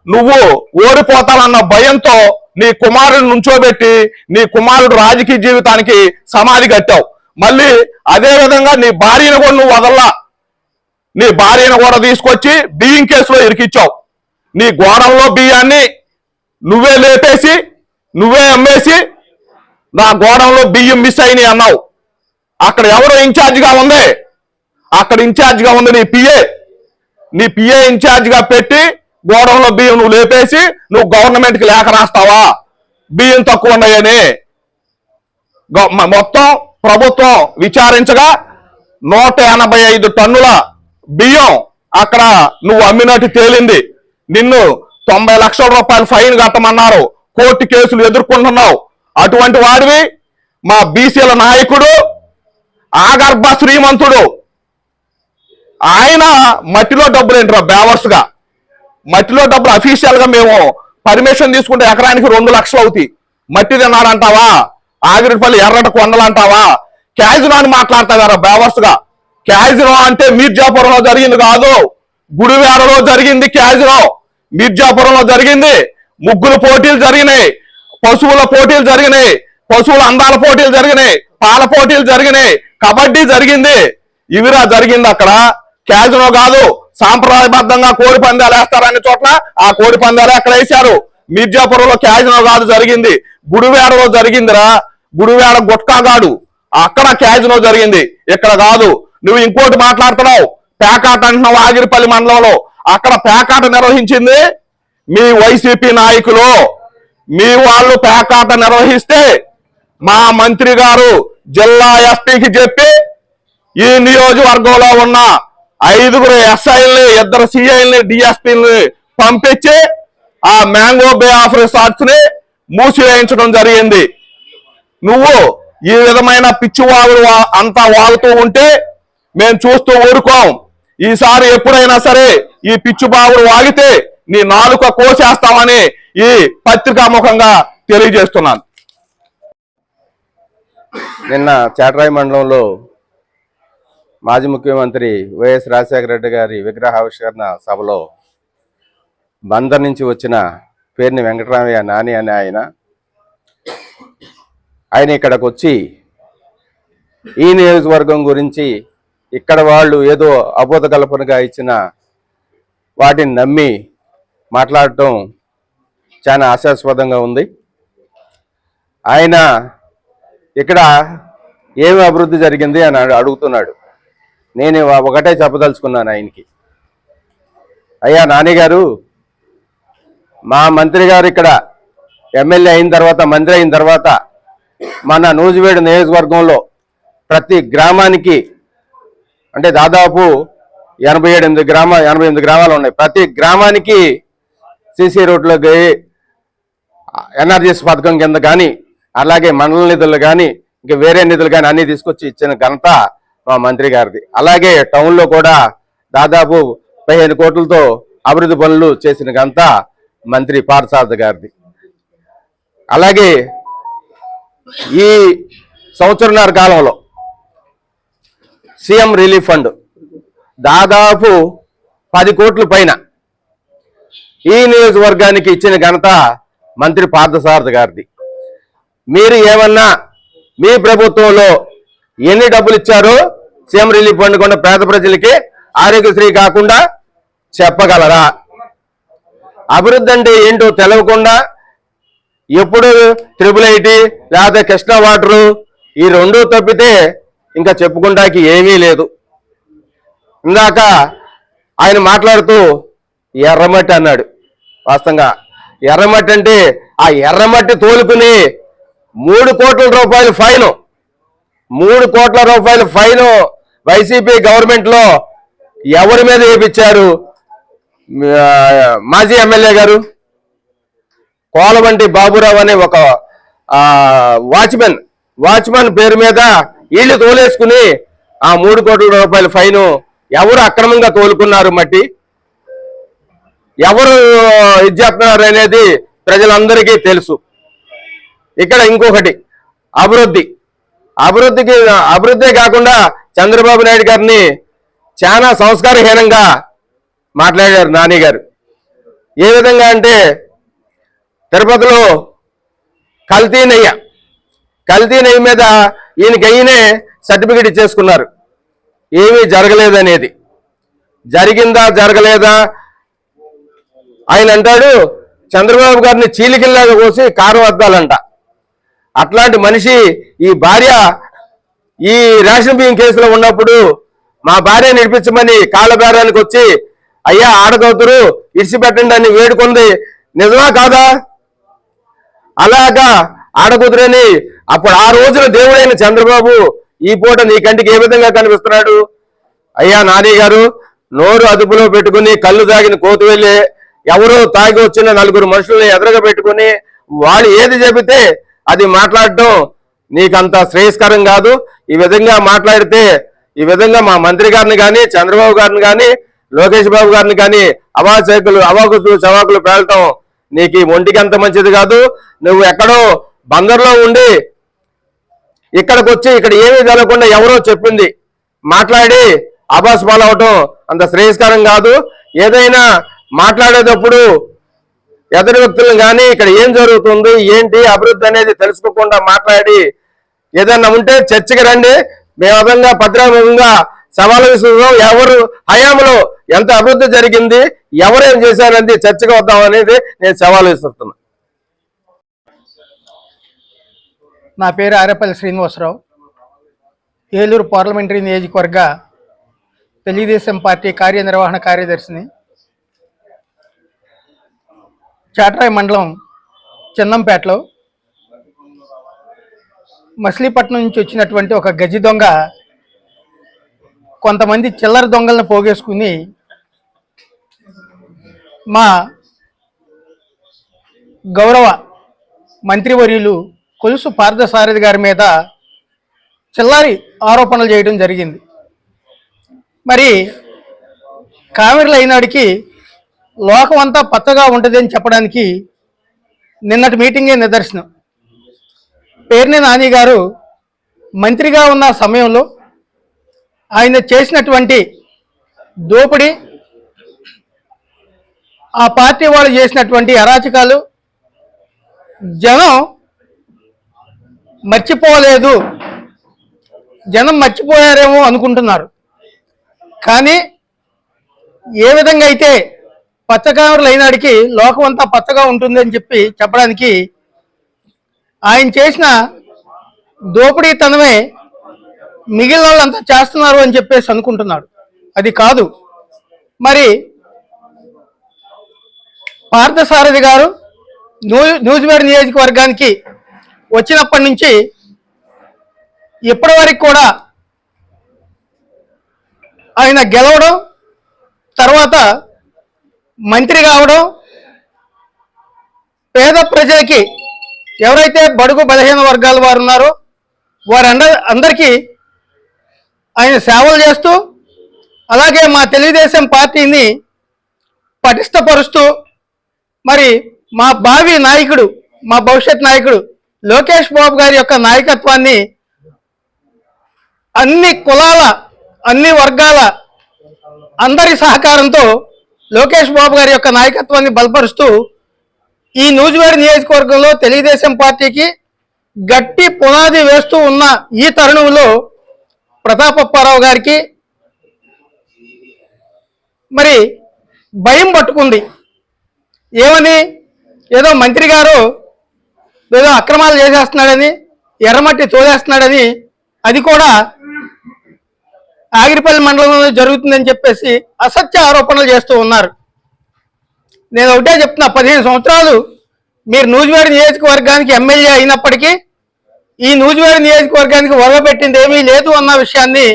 నువ్వు ఓడిపోతానన్న భయంతో నీ కుమారుడు నుంచోబెట్టి నీ కుమారుడు రాజకీయ జీవితానికి సమాధి కట్టావు. మళ్ళీ అదే విధంగా నీ భార్యను కూడా నువ్వు వదల్లా, నీ భార్యను కూడా తీసుకొచ్చి బియ్యం కేసులో ఇరికిచ్చావు. నీ గోడంలో బియ్యాన్ని నువ్వే లేపేసి నువ్వే అమ్మేసి నా గోడంలో బియ్యం మిస్ అయినాయి అన్నావు. అక్కడ ఎవరో ఇన్ఛార్జిగా ఉంది, అక్కడ ఇన్ఛార్జిగా ఉంది నీ పిఏ ఇన్ఛార్జిగా పెట్టి గోడంలో బియ్యం నువ్వు లేపేసి నువ్వు గవర్నమెంట్కి లేఖ రాస్తావా బియ్యం తక్కువ ఉన్నాయని? మొత్తం ప్రభుత్వం విచారించగా 185 టన్నుల బియ్యం అక్కడ నువ్వు అమ్మినట్టు తేలింది. నిన్ను 90 లక్షల రూపాయలు ఫైన్ కట్టమన్నారు, కోర్టు కేసులు ఎదుర్కొంటున్నావు. అటువంటి వాడివి మా బీసీల నాయకుడు ఆగర్భ శ్రీమంతుడు, ఆయన మట్టిలో డబ్బులు ఏంట్రా బేవర్స్ గా? మట్టిలో డబ్బులు అఫీషియల్ గా మేము పర్మిషన్ తీసుకుంటే ఎకరానికి 2 లక్షలు అవుతాయి. మట్టి తిన్నారంటావా? ఆగిరిపల్లి ఎర్రట కొండలు అంటావా? క్యాజినో అని మాట్లాడతావారా బేవర్స్ గా? క్యాజినో అంటే మీర్జాపురంలో జరిగింది కాదు, గుడివాడలో జరిగింది క్యాజినో. మీర్జాపురంలో జరిగింది, ముగ్గులు పోటీలు జరిగినాయి, పశువుల పోటీలు జరిగినాయి, పశువుల అందాల పోటీలు జరిగినాయి, పాల పోటీలు జరిగినాయి, కబడ్డీ జరిగింది. ఇవిరా జరిగింది అక్కడ, క్యాజినో కాదు. సాంప్రదాయబద్ధంగా కోడి పందాలు వేస్తారనే చోట్ల ఆ కోడి పందాలు ఎక్కడ వేశారు? మీర్జాపురంలో క్యాజినో కాదు జరిగింది, గుడివాడలో జరిగిందిరా. గుడివాడ గుట్కాగాడు, అక్కడ క్యాజినో జరిగింది, ఇక్కడ కాదు. నువ్వు ఇంకోటి మాట్లాడుతున్నావు, పేకాట అంటున్నావు. ఆగిరిపల్లి మండలంలో అక్కడ పేకాట నిర్వహించింది మీ వైసీపీ నాయకులు. మీ వాళ్ళు పేకాట నిర్వహిస్తే మా మంత్రి గారు జిల్లా ఎస్పీకి చెప్పి ఈ నియోజకవర్గంలో ఉన్న 5 ఎస్ఐల్ని, 2 సిఐల్ని, డిఎస్పీని పంపించి ఆ మ్యాంగో బే ఆఫ్ రిసార్ట్స్ ని మూసివేయించడం జరిగింది. నువ్వు ఈ విధమైన పిచ్చివాగుడు అంతా వాగుతూ ఉంటే మేము చూస్తూ ఊరుకోం. ఈసారి ఎప్పుడైనా సరే ఈ పిచ్చిబాగుడు వాగితే నీ నాలుక కోసేస్తామని ఈ పత్రికాముఖంగా తెలియజేస్తున్నాను. నిన్న చాట్రాయి మండలంలో మాజీ ముఖ్యమంత్రి వైఎస్ రాజశేఖర రెడ్డి గారి విగ్రహావిష్కరణ సభలో బందర్ నుంచి వచ్చిన పేరుని వెంకటరామయ్య నాని అనే ఆయన ఇక్కడికి వచ్చి ఈ నియోజకవర్గం గురించి ఇక్కడ వాళ్ళు ఏదో అబోధ కల్పనగా ఇచ్చిన వాటిని నమ్మి మాట్లాడటం చాలా హాస్యాస్పదంగా ఉంది. ఆయన ఇక్కడ ఏమి అభివృద్ధి జరిగింది అని అడుగుతున్నాడు. నేను ఒకటే చెప్పదలుచుకున్నాను ఆయనకి, అయ్యా నాని గారు, మా మంత్రి గారు ఇక్కడ ఎమ్మెల్యే అయిన తర్వాత, మంత్రి అయిన తర్వాత మన నూజివేడు నియోజకవర్గంలో ప్రతి గ్రామానికి, అంటే దాదాపు 88 గ్రామాలు ఉన్నాయి. ప్రతి గ్రామానికి సీసీ రోడ్లకి ఎన్ఆర్జీఎస్ పథకం కింద కానీ, అలాగే మండల నిధులు కానీ, ఇంకా వేరే నిధులు కానీ అన్ని తీసుకొచ్చి ఇచ్చిన ఘనత మా మంత్రి గారిది. అలాగే టౌన్లో కూడా దాదాపు 15 కోట్లతో అభివృద్ధి పనులు చేసిన ఘనత మంత్రి పార్థసారథి గారిది. అలాగే ఈ సంవత్సరన్నర కాలంలో సీఎం రిలీఫ్ ఫండ్ దాదాపు 10 కోట్ల పైన ఈ నియోజకవర్గానికి ఇచ్చిన ఘనత మంత్రి పార్థసారథి గారిది. మీరు ఏమన్నా మీ ప్రభుత్వంలో ఎన్ని డబ్బులు ఇచ్చారో సీఎం రిలీఫ్ ఫండ్ కొన్న పేద ప్రజలకి ఆరోగ్యశ్రీ కాకుండా చెప్పగలరా? అభివృద్ధి అంటే ఏంటో తెలవకుండా ఎప్పుడు IIIT లేకపోతే కృష్ణా వాటరు ఈ రెండు తప్పితే ఇంకా చెప్పుకుంటాకి ఏమీ లేదు. ఇందాక ఆయన మాట్లాడుతూ ఎర్రమట్టి అన్నాడు. వాస్తవంగా ఎర్రమట్టి అంటే ఆ ఎర్రమట్టి తోలుకుని 3 కోట్ల రూపాయలు ఫైను, 3 కోట్ల రూపాయల ఫైను వైసీపీ గవర్నమెంట్లో ఎవరి మీద వేయించారు? మాజీ ఎమ్మెల్యే గారు కోలవంటి బాబురావు అనే ఒక వాచ్మెన్ పేరు మీద ఇళ్ళు తోలేసుకుని ఆ 3 కోట్ల రూపాయల ఫైను ఎవరు అక్రమంగా తోలుకున్నారు, మట్టి ఎవరు ఇది చేస్తున్నారు అనేది ప్రజలందరికీ తెలుసు. ఇక్కడ ఇంకొకటి అభివృద్ధే కాకుండా చంద్రబాబు నాయుడు గారిని చాలా సంస్కారహీనంగా మాట్లాడారు నాని గారు. ఏ విధంగా అంటే తిరుపతిలో కల్తీ నెయ్యి మీద ఈయననే సర్టిఫికెట్ ఇచ్చేసుకున్నారు. ఏమీ జరగలేదనేది. జరిగిందా జరగలేదా ఆయన అంటాడు చంద్రబాబు గారిని చీలికల్లాగా కోసి కారు వద్దాలంట. అట్లాంటి మనిషి ఈ భార్య ఈ రేషన్ బియ్యం కేసులో ఉన్నప్పుడు మా భార్య నడిపించమని కాళ్ళబేరానికి వచ్చి అయ్యా ఆడగవుతురు ఇడిచిపెట్టండి అని వేడుకుంది. నిజమా కాదా? అలాగా ఆడకూతురని అప్పుడు ఆ రోజున దేవుడైన చంద్రబాబు ఈ పూట నీ కంటికి ఏ విధంగా కనిపిస్తున్నాడు? అయ్యా నాని గారు, నోరు అదుపులో పెట్టుకుని కళ్ళు తాగిన కోతి వెళ్ళి ఎవరో తాగి వచ్చిన 4 మనుషుల్ని ఎదురుగా పెట్టుకుని వాళ్ళు ఏది చెబితే అది మాట్లాడటం నీకంత శ్రేయస్కరం కాదు. ఈ విధంగా మాట్లాడితే ఈ విధంగా మా మంత్రి గారిని కానీ, చంద్రబాబు గారిని కానీ, లోకేష్ బాబు గారిని కానీ అవాకులు చవాకులు పేలటం నీకు ఒంటికి అంత మంచిది కాదు. నువ్వు ఎక్కడో బందర్లో ఉండి ఇక్కడికి వచ్చి ఇక్కడ ఏమీ జరగకుండా ఎవరో చెప్పింది మాట్లాడి ఆభాస్ పాలవటం అంత శ్రేయస్కరం కాదు. ఏదైనా మాట్లాడేటప్పుడు ఎదురు వ్యక్తులను కానీ ఇక్కడ ఏం జరుగుతుంది ఏంటి అభివృద్ధి అనేది తెలుసుకోకుండా మాట్లాడి ఏదన్నా ఉంటే చర్చకి రండి. మేము విధంగా పత్రికాముఖంగా సవాలు విసురుతాం. ఎవరు హయాంలో ఎంత అభివృద్ధి జరిగింది, ఎవరేం చేశారనేది చర్చకు వద్దాం అనేది నేను సవాలు విసురుతున్నా. నా పేరు ఆరేపల్లి శ్రీనివాసరావు. ఏలూరు పార్లమెంటరీ నియోజకవర్గ తెలుగుదేశం పార్టీ కార్యనిర్వహణ కార్యదర్శిని. చాట్రాయి మండలం చిన్నంపేటలో మచిలీపట్నం నుంచి వచ్చినటువంటి ఒక గజి దొంగ కొంతమంది చిల్లర దొంగలను పోగేసుకుని మా గౌరవ మంత్రివర్యులు కొలుసు పార్థసారథి గారి మీద చిల్లరి ఆరోపణలు చేయడం జరిగింది. మరి కామెర్లు అయినాడికి లోకం అంతా పచ్చగా ఉంటుంది అని చెప్పడానికి నిన్నటి మీటింగే నిదర్శనం. పేర్ని నాని గారు మంత్రిగా ఉన్న సమయంలో ఆయన చేసినటువంటి దోపిడీ, ఆ పార్టీ వాళ్ళు చేసినటువంటి అరాచకాలు జనం మర్చిపోలేదు. జనం మర్చిపోయారేమో అనుకుంటున్నారు. కానీ ఏ విధంగా అయితే పచ్చకామర్లు అయినాడికి లోకం అంతా పచ్చగా ఉంటుంది అని చెప్పడానికి ఆయన చేసిన దోపిడీతనమే మిగిలిన వాళ్ళంతా చేస్తున్నారు అని చెప్పేసి అనుకుంటున్నాడు. అది కాదు. మరి పార్థసారథి గారు నూజివీడు నియోజకవర్గానికి వచ్చినప్పటి నుంచి ఇప్పటి వరకు కూడా ఆయన గెలవడం, తర్వాత మంత్రి కావడం, పేద ప్రజలకి ఎవరైతే బడుగు బలహీన వర్గాల వారు ఉన్నారో అందరికీ ఆయన సేవలు చేస్తూ, అలాగే మా తెలుగుదేశం పార్టీని పటిష్టపరుస్తూ, మరి మా భావి నాయకుడు, మా భవిష్యత్ నాయకుడు లోకేష్ బాబు గారి యొక్క నాయకత్వాన్ని అన్ని కులాల, అన్ని వర్గాల అందరి సహకారంతో లోకేష్ బాబు గారి యొక్క నాయకత్వాన్ని బలపరుస్తూ ఈ నూజివేడు నియోజకవర్గంలో తెలుగుదేశం పార్టీకి గట్టి పునాది వేస్తూ ఉన్న ఈ తరుణంలో ప్రతాపప్పారావు గారికి మరి భయం పట్టుకుంది. ఏమని? ఏదో మంత్రి గారు ఏదో అక్రమాలు చేసేస్తున్నాడని, ఎర్రమట్టి తోలేస్తున్నాడని, అది కూడా ఆగిరిపల్లి మండలంలో జరుగుతుందని చెప్పేసి అసత్య ఆరోపణలు చేస్తూ ఉన్నారు. నేను ఒకటే చెప్తున్నా, 15 సంవత్సరాలు మీరు నూజివేడు నియోజకవర్గానికి ఎమ్మెల్యే అయినప్పటికీ ఈ నూజివేడు నియోజకవర్గానికి ఒరగబెట్టింది ఏమీ లేదు అన్న విషయాన్ని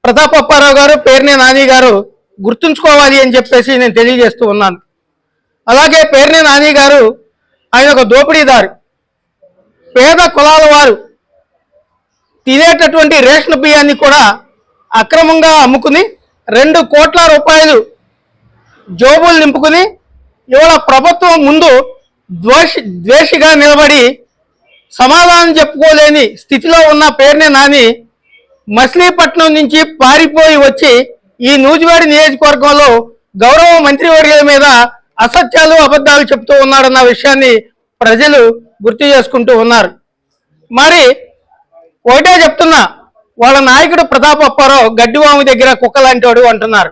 ప్రతాపప్పారావు గారు, పేర్ని నాని గారు గుర్తుంచుకోవాలి అని చెప్పేసి నేను తెలియజేస్తూ ఉన్నాను. అలాగే పేర్ని నాని గారు ఆయన ఒక దోపిడీదారు. పేద కులాల వారు తినేటటువంటి రేషన్ బియ్యాన్ని కూడా అక్రమంగా అమ్ముకుని 2 కోట్ల రూపాయలు జోబులు నింపుకుని ఇవాళ ప్రభుత్వం ముందు ద్వేషిగా నిలబడి సమాధానం చెప్పుకోలేని స్థితిలో ఉన్న పేర్ని నాని మచిలీపట్నం నుంచి పారిపోయి వచ్చి ఈ నూజివేడు నియోజకవర్గంలో గౌరవ మంత్రివర్యుల మీద అసత్యాలు, అబద్ధాలు చెప్తూ ఉన్నాడన్న విషయాన్ని ప్రజలు గుర్తు చేసుకుంటూ ఉన్నారు. మరి ఒకటే చెప్తున్నా, వాళ్ళ నాయకుడు ప్రతాపప్పారావు గడ్డివాము దగ్గర కుక్క లాంటి వాడు అంటున్నారు.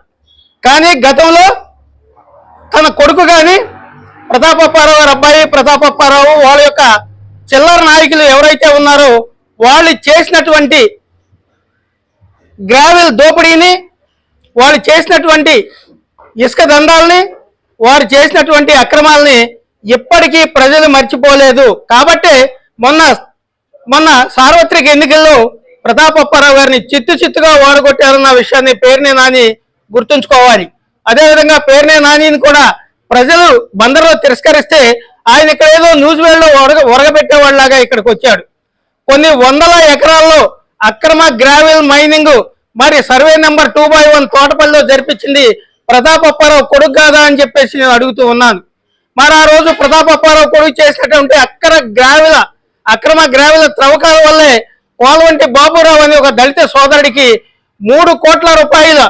కానీ గతంలో తన కొడుకు కానీ ప్రతాపప్పారావు గారి అబ్బాయి ప్రతాపప్పారావు వాళ్ళ యొక్క చిల్లర నాయకులు ఎవరైతే ఉన్నారో వాళ్ళు చేసినటువంటి గ్రావెల్ దోపిడీని, వాళ్ళు చేసినటువంటి ఇసుక దందాలని, వారు చేసినటువంటి అక్రమాలని ఇప్పటికీ ప్రజలు మర్చిపోలేదు. కాబట్టి మొన్న సార్వత్రిక ఎన్నికల్లో ప్రతాపప్పారావు గారిని చిత్తుగా ఓడగొట్టారన్న విషయాన్ని పేర్ని నాని గుర్తుంచుకోవాలి. అదేవిధంగా పేర్ని నానిని కూడా ప్రజలు బందర్లో తిరస్కరిస్తే ఆయన ఇక్కడ ఏదో నూజివేడులో ఒరగబెట్టేవాళ్ళలాగా ఇక్కడికి వచ్చాడు. కొన్ని వందల ఎకరాల్లో అక్రమ గ్రావెల్ మైనింగ్ మరి సర్వే నెంబర్ 2/1 తోటపల్లిలో జరిపించింది ప్రతాపప్పారావు కొడుకు కాదా అని చెప్పేసి నేను అడుగుతూ ఉన్నాను. మరి ఆ రోజు ప్రతాపప్పారావు కొడుకు చేసినటువంటి అక్రమ గ్రావెల త్రవ్వకాల వల్లే పోలవంటి బాబురావు అని ఒక దళిత సోదరుడికి 3 కోట్ల రూపాయల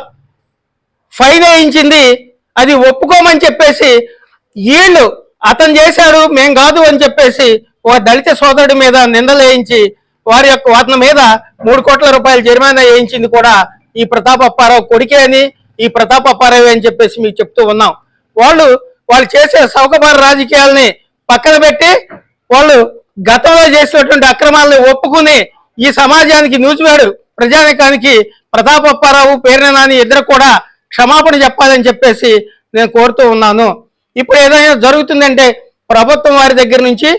ఫైన్ వేయించింది. అది ఒప్పుకోమని చెప్పేసి వీళ్ళు అతను చేశాడు, మేం కాదు అని చెప్పేసి ఒక దళిత సోదరుడి మీద నిందలు వేయించి అతని మీద 3 కోట్ల రూపాయల జరిమానా వేయించింది కూడా ఈ ప్రతాపప్పారావు కొడుకే అని, ఈ ప్రతాపప్పారావు అని చెప్పేసి మీకు చెప్తూ ఉన్నాం. వాళ్ళు చేసే సౌకబార రాజకీయాలని పక్కన పెట్టి వాళ్ళు గతంలో చేసినటువంటి అక్రమాలను ఒప్పుకుని ఈ సమాజానికి, నూజివేడు ప్రజానికానికి ప్రతాపప్పారావు, పేర్ని నాని ఇద్దరు కూడా క్షమాపణ చెప్పాలని చెప్పేసి నేను కోరుతూ ఉన్నాను. ఇప్పుడు ఏదైనా జరుగుతుందంటే ప్రభుత్వం వారి దగ్గర నుంచి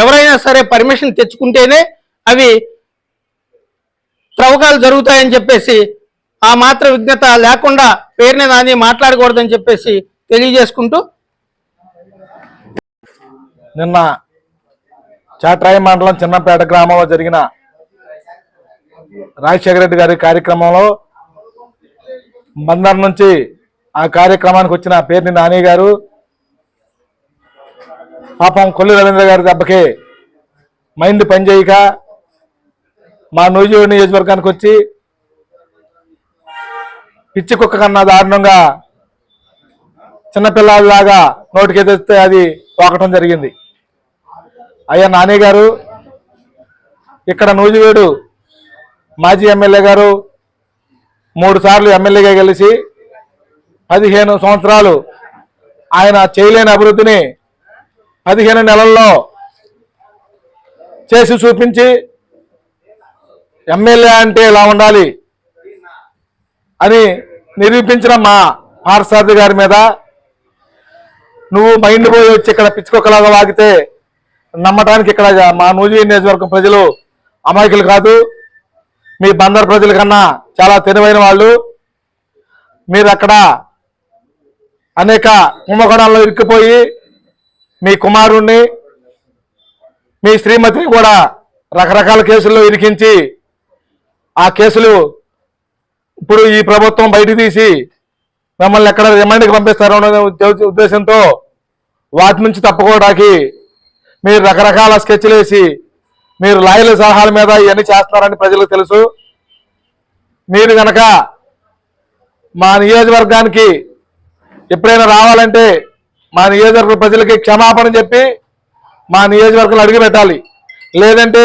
ఎవరైనా సరే పర్మిషన్ తెచ్చుకుంటేనే అవి త్రవ్వకాలు జరుగుతాయని చెప్పేసి ఆ మాత్ర విజ్ఞత లేకుండా పేర్ని నాని మాట్లాడకూడదని చెప్పేసి తెలియజేసుకుంటూ, నిన్న చాట్రాయి మండలం చిన్నపేట గ్రామంలో జరిగిన రాజశేఖర రెడ్డి గారి కార్యక్రమంలో బందర్ నుంచి ఆ కార్యక్రమానికి వచ్చిన పేర్ని నాని గారు పాపం కొల్లు రవీంద్ర గారి దెబ్బకి మైండ్ పనిచేయక మా నూజివేడు నియోజకవర్గానికి వచ్చి పిచ్చి కుక్క కన్నా దారుణంగా చిన్నపిల్లలాగా నోటికి తెస్తే అది పోకటం జరిగింది. అయ్యా నాని గారు, ఇక్కడ నూజివేడు మాజీ ఎమ్మెల్యే గారు 3 సార్లు ఎమ్మెల్యేగా గెలిచి 15 సంవత్సరాలు ఆయన చేయలేని అభివృద్ధిని 15 నెలల్లో చేసి చూపించి ఎమ్మెల్యే అంటే ఇలా ఉండాలి అని నిరూపించిన మా పార్థసారథి గారి మీద నువ్వు మైండ్ పోయి వచ్చి ఇక్కడ పిచ్చుకొక్కలాగా వాగితే నమ్మటానికి ఇక్కడ మా నూజివీడు నియోజకవర్గం ప్రజలు అమాయకులు కాదు. మీ బందర్ ప్రజల కన్నా చాలా తెలివైన వాళ్ళు. మీరు అక్కడ అనేక కుంభకోణాల్లో ఇరుక్కుపోయి మీ కుమారుణ్ణి, మీ శ్రీమతిని కూడా రకరకాల కేసుల్లో ఇరికించి ఆ కేసులు ఇప్పుడు ఈ ప్రభుత్వం బయట తీసి మిమ్మల్ని ఎక్కడ రిమాండ్కి పంపిస్తారో అనే ఉద్దేశంతో వాటి నుంచి తప్పుకోవడానికి మీరు రకరకాల స్కెచ్లు వేసి మీరు లాయర్ల సలహాల మీద ఇవన్నీ చేస్తున్నారని ప్రజలకు తెలుసు. మీరు కనుక మా నియోజకవర్గానికి ఎప్పుడైనా రావాలంటే మా నియోజకవర్గ ప్రజలకి క్షమాపణ చెప్పి మా నియోజకవర్గంలో అడుగు పెట్టాలి. లేదంటే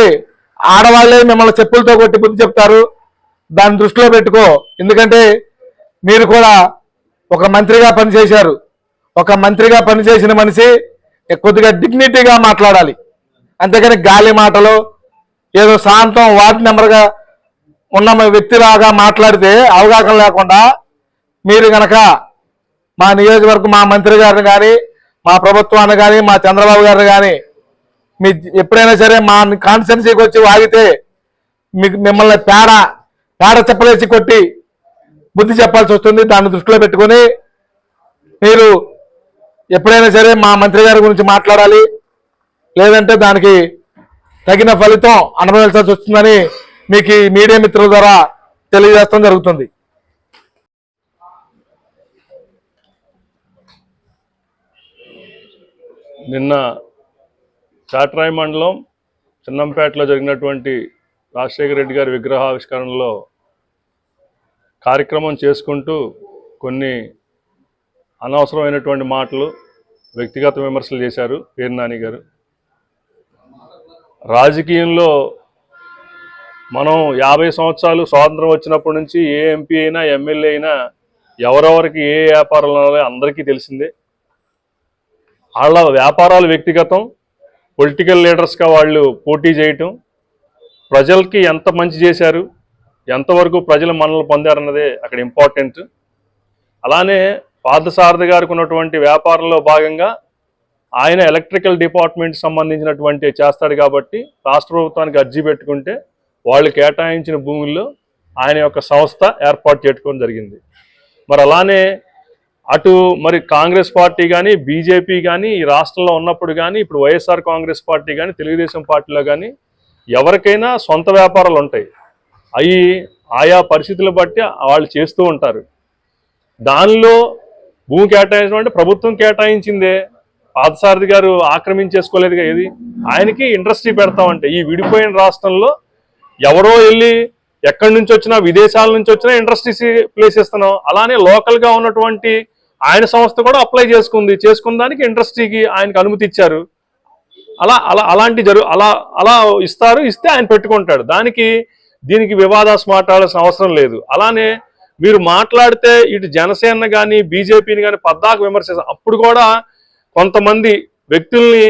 ఆడవాళ్లే మిమ్మల్ని చెప్పులతో కొట్టి బుద్ధి చెప్తారు. దాన్ని దృష్టిలో పెట్టుకో. ఎందుకంటే మీరు కూడా ఒక మంత్రిగా పనిచేశారు. ఒక మంత్రిగా పనిచేసిన మనిషి కొద్దిగా డిగ్నిటీగా మాట్లాడాలి. అంతేకాని గాలి మాటలు ఏదో శాంతం వార్డు నెంబర్గా ఉన్న వ్యక్తిలాగా మాట్లాడితే అవగాహన లేకుండా మీరు కనుక మా నియోజకవర్గం మా మంత్రి గారిని కానీ మా ప్రభుత్వాన్ని కానీ మా చంద్రబాబు గారిని కానీ మీ ఎప్పుడైనా సరే మా కాన్స్టిట్యున్సీకి వచ్చి వాగితే మిమ్మల్ని పేడ చెప్పలేసి కొట్టి బుద్ధి చెప్పాల్సి వస్తుంది. దాన్ని దృష్టిలో పెట్టుకొని మీరు ఎప్పుడైనా సరే మా మంత్రి గారి గురించి మాట్లాడాలి. లేదంటే దానికి తగిన ఫలితం అనుభవించాల్సి వస్తుందని మీకు ఈ మీడియా మిత్రుల ద్వారా తెలియజేయడం జరుగుతుంది. నిన్న చాట్రాయి మండలం చిన్నంపేటలో జరిగినటువంటి రాజశేఖర రెడ్డి గారి విగ్రహావిష్కరణలో కార్యక్రమం చేసుకుంటూ కొన్ని అనవసరమైనటువంటి మాటలు, వ్యక్తిగత విమర్శలు చేశారు పేర్ని నాని గారు. రాజకీయంలో మనం 50 సంవత్సరాలు స్వాతంత్రం వచ్చినప్పటి నుంచి ఏ ఎంపీ అయినా ఎమ్మెల్యే అయినా ఎవరెవరికి ఏ వ్యాపారాలు అందరికీ తెలిసిందే. వాళ్ళ వ్యాపారాలు వ్యక్తిగతం, పొలిటికల్ లీడర్స్గా వాళ్ళు పోటీ చేయటం, ప్రజలకి ఎంత మంచి చేశారు, ఎంతవరకు ప్రజలు మనల్ని పొందారన్నదే అక్కడ ఇంపార్టెంట్. అలానే పార్థసారథి గారికి ఉన్నటువంటి వ్యాపారంలో భాగంగా ఆయన ఎలక్ట్రికల్ డిపార్ట్మెంట్ సంబంధించినటువంటి చేస్తాడు కాబట్టి రాష్ట్ర ప్రభుత్వానికి అర్జీ పెట్టుకుంటే వాళ్ళు కేటాయించిన భూముల్లో ఆయన యొక్క సంస్థ ఏర్పాటు చేసుకోవడం జరిగింది. మరి అలానే అటు మరి కాంగ్రెస్ పార్టీ కానీ బీజేపీ కానీ ఈ రాష్ట్రంలో ఉన్నప్పుడు కానీ ఇప్పుడు వైఎస్ఆర్ కాంగ్రెస్ పార్టీ కానీ తెలుగుదేశం పార్టీలో కానీ ఎవరికైనా సొంత వ్యాపారాలు ఉంటాయి. అవి ఆయా పరిస్థితులు బట్టి వాళ్ళు చేస్తూ ఉంటారు. దానిలో భూమి కేటాయించడం అంటే ప్రభుత్వం కేటాయించిందే, పార్థసారథి గారు ఆక్రమించేసుకోలేదుగా. ఏది ఆయనకి ఇండస్ట్రీ పెడతామంటే ఈ విడిపోయిన రాష్ట్రంలో ఎవరో వెళ్ళి ఎక్కడి నుంచి వచ్చినా విదేశాల నుంచి వచ్చినా ఇండస్ట్రీస్ ప్లేస్ ఇస్తున్నాం. అలానే లోకల్గా ఉన్నటువంటి ఆయన సంస్థ కూడా అప్లై చేసుకున్న దానికి ఇండస్ట్రీకి ఆయనకు అనుమతి ఇచ్చారు. అలా ఇస్తే ఆయన పెట్టుకుంటాడు. దీనికి వివాదాస్మాటాల్సిన అవసరం లేదు. అలానే మీరు మాట్లాడితే ఇటు జనసేన కానీ బీజేపీని కానీ పద్దాకు విమర్శిస్తారు. అప్పుడు కూడా కొంతమంది వ్యక్తుల్ని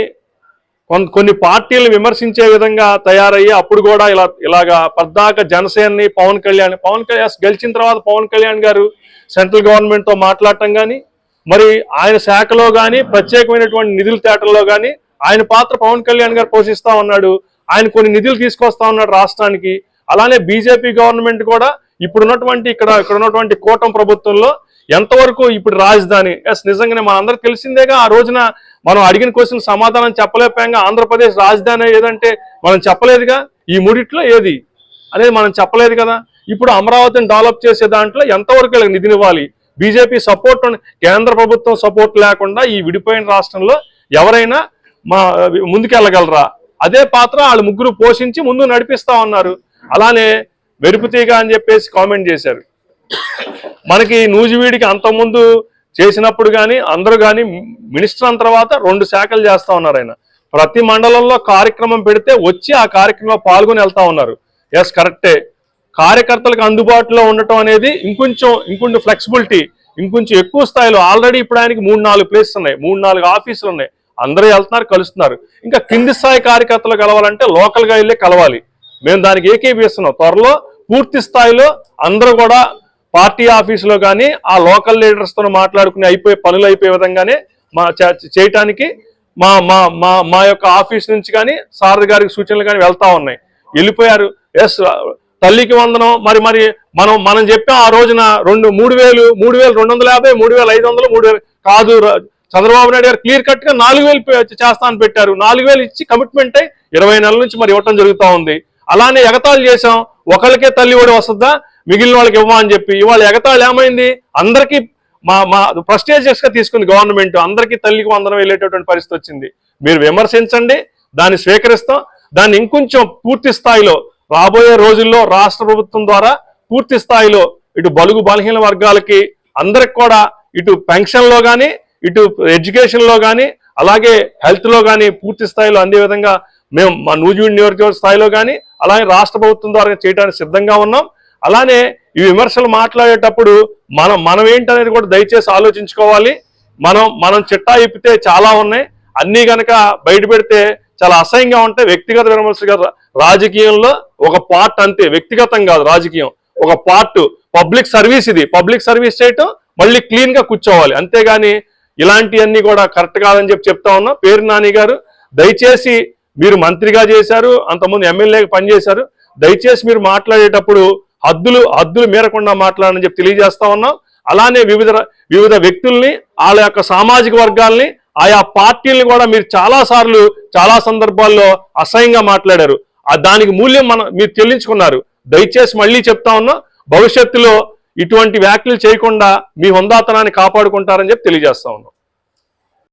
కొన్ని పార్టీలను విమర్శించే విధంగా తయారయ్యి అప్పుడు కూడా ఇలాగా పద్దాక జనసేనని పవన్ కళ్యాణ్ గెలిచిన తర్వాత పవన్ కళ్యాణ్ గారు సెంట్రల్ గవర్నమెంట్తో మాట్లాడటం కానీ మరి ఆయన శాఖలో కానీ ప్రత్యేకమైనటువంటి నిధుల తేటల్లో కానీ ఆయన పాత్ర పవన్ కళ్యాణ్ గారు పోషిస్తా ఉన్నాడు. ఆయన కొన్ని నిధులు తీసుకొస్తా ఉన్నాడు రాష్ట్రానికి. అలానే బీజేపీ గవర్నమెంట్ కూడా ఇక్కడ ఉన్నటువంటి కూటమి ప్రభుత్వంలో ఎంతవరకు ఇప్పుడు రాజధాని నిజంగానే మనందరికి తెలిసిందేగా. ఆ రోజున మనం అడిగిన క్వశ్చన్ సమాధానం చెప్పలేకపోయాగా. ఆంధ్రప్రదేశ్ రాజధాని ఏదంటే మనం చెప్పలేదుగా. ఈ మూడిట్లో ఏది అనేది మనం చెప్పలేదు కదా. ఇప్పుడు అమరావతిని డెవలప్ చేసే దాంట్లో ఎంతవరకు నిధినివ్వాలి? బీజేపీ సపోర్ట్, కేంద్ర ప్రభుత్వం సపోర్ట్ లేకుండా ఈ విడిపోయిన రాష్ట్రంలో ఎవరైనా ముందుకెళ్ళగలరా? అదే పాత్ర వాళ్ళు ముగ్గురు పోషించి ముందు నడిపిస్తా ఉన్నారు. అలానే మెరుపుతీగ అని చెప్పేసి కామెంట్ చేశారు. మనకి నూజివీడికి అంతకుముందు చేసినప్పుడు కానీ అందరూ కానీ మినిస్టర్ అన్న తర్వాత 2 శాఖలు చేస్తా ఉన్నారు. ఆయన ప్రతి మండలంలో కార్యక్రమం పెడితే వచ్చి ఆ కార్యక్రమంలో పాల్గొని వెళ్తా ఉన్నారు. ఎస్ కరెక్టే. కార్యకర్తలకు అందుబాటులో ఉండటం అనేది ఇంకొంచెం ఫ్లెక్సిబిలిటీ, ఇంకొంచెం ఎక్కువ స్థాయిలో. ఆల్రెడీ ఇప్పుడు ఆయనకి 3-4 ప్లేసెస్ ఉన్నాయి, 3-4 ఆఫీసులు ఉన్నాయి. అందరూ వెళ్తున్నారు, కలుస్తున్నారు. ఇంకా కింది స్థాయి కార్యకర్తలు కలవాలంటే లోకల్గా వెళ్ళి కలవాలి. మేము దానికి ఏకీపిస్తున్నాం. త్వరలో పూర్తి స్థాయిలో అందరూ కూడా పార్టీ ఆఫీసులో కానీ ఆ లోకల్ లీడర్స్తో మాట్లాడుకుని పనులు అయిపోయే విధంగానే చేయటానికి మా యొక్క ఆఫీస్ నుంచి కానీ సారథి గారికి సూచనలు కానీ వెళ్తా ఉన్నాయి. వెళ్ళిపోయారు. ఎస్, తల్లికి వందనం మరి మరి మనం చెప్పాం ఆ రోజున 3,000, 3,250, 3,500, 3,000 కాదు. చంద్రబాబు నాయుడు గారు క్లియర్ కట్ గా 4,000 చేస్తానని పెట్టారు. 4,000 ఇచ్చి కమిట్మెంట్ అయి 20 నెలల నుంచి మరి ఇవ్వటం జరుగుతూ ఉంది. అలానే ఎగతాళి చేశాం, ఒకరికే తల్లి ఒడి వస్తుందా మిగిలిన వాళ్ళకి ఇవ్వా అని చెప్పి. ఇవాళ ఎగతాళి ఏమైంది, అందరికీ మా ప్రెస్టీజియస్ గా తీసుకుంది గవర్నమెంట్, అందరికీ తల్లికి వందనం వెళ్ళేటటువంటి పరిస్థితి వచ్చింది. మీరు విమర్శించండి, దాన్ని స్వీకరిస్తాం. దాన్ని ఇంకొంచెం పూర్తి స్థాయిలో రాబోయే రోజుల్లో రాష్ట్ర ప్రభుత్వం ద్వారా పూర్తి స్థాయిలో ఇటు బలుగు బలహీన వర్గాలకి అందరికి కూడా ఇటు పెన్షన్లో కానీ, ఇటు ఎడ్యుకేషన్లో కానీ, అలాగే హెల్త్లో కానీ పూర్తి స్థాయిలో అందే విధంగా మేము మా నూజివీడు నియోజకవర్గ స్థాయిలో కానీ అలాగే రాష్ట్ర ప్రభుత్వం ద్వారా చేయడానికి సిద్ధంగా ఉన్నాం. అలానే ఈ విమర్శలు మాట్లాడేటప్పుడు మనం ఏంటనేది కూడా దయచేసి ఆలోచించుకోవాలి. మనం చిట్టా ఇప్పితే చాలా ఉన్నాయి, అన్నీ కనుక బయట పెడితే చాలా అసహ్యంగా ఉంటాయి. వ్యక్తిగత విమర్శగా రాజకీయంలో ఒక పార్ట్ అంతే, వ్యక్తిగతం కాదు రాజకీయం, ఒక పార్ట్. పబ్లిక్ సర్వీస్, ఇది పబ్లిక్ సర్వీస్ చేయటం, మళ్ళీ క్లీన్ గా కూర్చోవాలి. అంతేగాని ఇలాంటివన్నీ కూడా కరెక్ట్ కాదని చెప్తా ఉన్నా. పేర్ని నాని గారు, దయచేసి మీరు మంత్రిగా చేశారు, అంతకుముందు ఎమ్మెల్యేగా పనిచేశారు, దయచేసి మీరు మాట్లాడేటప్పుడు హద్దులు మీరకుండా మాట్లాడని చెప్పి తెలియజేస్తా ఉన్నాం. అలానే వివిధ వ్యక్తుల్ని, వాళ్ళ యొక్క సామాజిక వర్గాల్ని, ఆయా పార్టీలను కూడా మీరు చాలా సందర్భాల్లో అసహ్యంగా మాట్లాడారు. దానికి మూల్యం మీరు చెల్లించుకున్నారు. దయచేసి మళ్ళీ చెప్తా ఉన్నాం, భవిష్యత్తులో ఇటువంటి వ్యాఖ్యలు చేయకుండా మీ హుందాతనాన్ని కాపాడుకుంటారని చెప్పి తెలియజేస్తా ఉన్నాం.